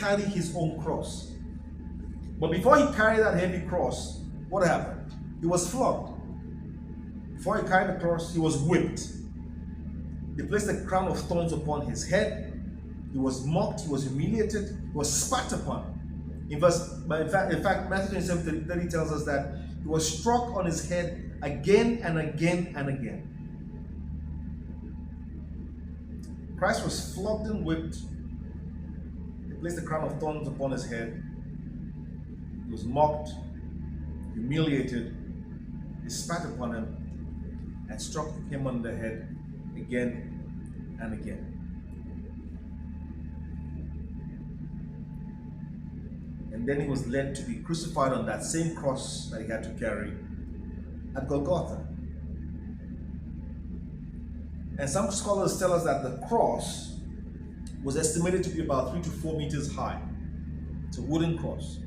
carry his own cross. But before he carried that heavy cross, what happened? He was flogged. Before he carried the cross, he was whipped. They placed a crown of thorns upon his head. He was mocked, he was humiliated, he was spat upon. In fact, Matthew 27:30 tells us that he was struck on his head again and again and again. Christ was flogged and whipped. They placed a crown of thorns upon his head. He was mocked, humiliated, they spat upon him, and struck him on the head again and again. And then he was led to be crucified on that same cross that he had to carry at Golgotha. And some scholars tell us that the cross was estimated to be about 3 to 4 meters high. It's a wooden cross.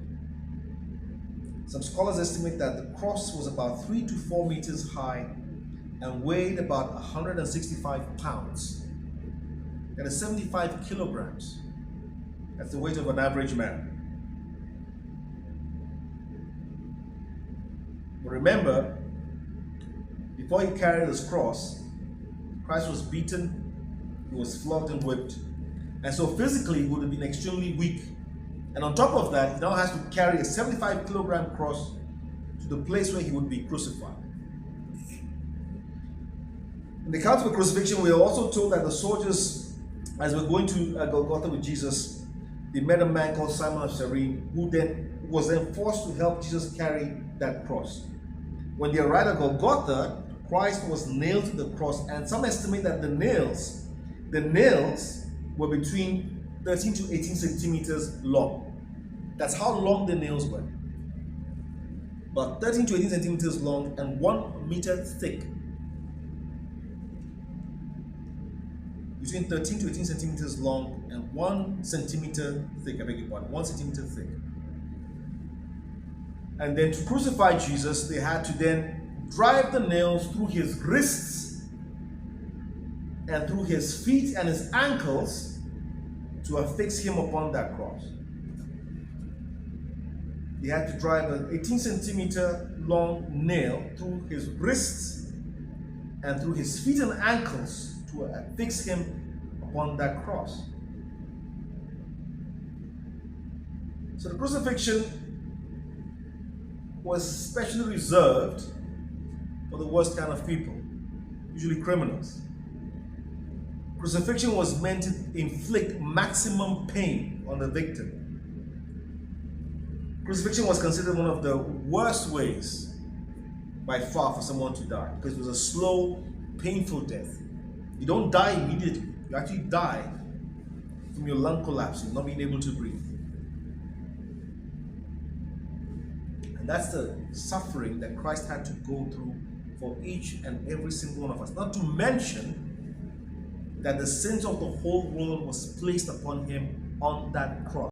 Some scholars estimate that the cross was about 3 to 4 meters high and weighed about 165 pounds. That is 75 kilograms. That's the weight of an average man. But remember, before he carried his cross, Christ was beaten, he was flogged and whipped, and so physically he would have been extremely weak. And on top of that, he now has to carry a 75 kilogram cross to the place where he would be crucified. In the account of the crucifixion, we are also told that the soldiers, as we're going to Golgotha with Jesus, they met a man called Simon of Cyrene, who was then forced to help Jesus carry that cross. When they arrived at Golgotha, Christ was nailed to the cross, and some estimate that the nails were between 13 to 18 centimeters long. That's how long the nails were. About 13 to 18 centimeters long and 1 meter thick. Between 13 to 18 centimeters long and 1 centimeter thick. I beg your pardon, 1 centimeter thick. And then to crucify Jesus, they had to then drive the nails through his wrists and through his feet and his ankles to affix him upon that cross. They had to drive an 18 centimeter long nail through his wrists and through his feet and ankles to affix him upon that cross. So the crucifixion was specially reserved for the worst kind of people, usually criminals. Crucifixion was meant to inflict maximum pain on the victim. Crucifixion was considered one of the worst ways by far for someone to die, because it was a slow, painful death. You don't die immediately. You actually die from your lung collapsing, not being able to breathe. And that's the suffering that Christ had to go through for each and every single one of us. Not to mention that the sins of the whole world was placed upon him on that cross.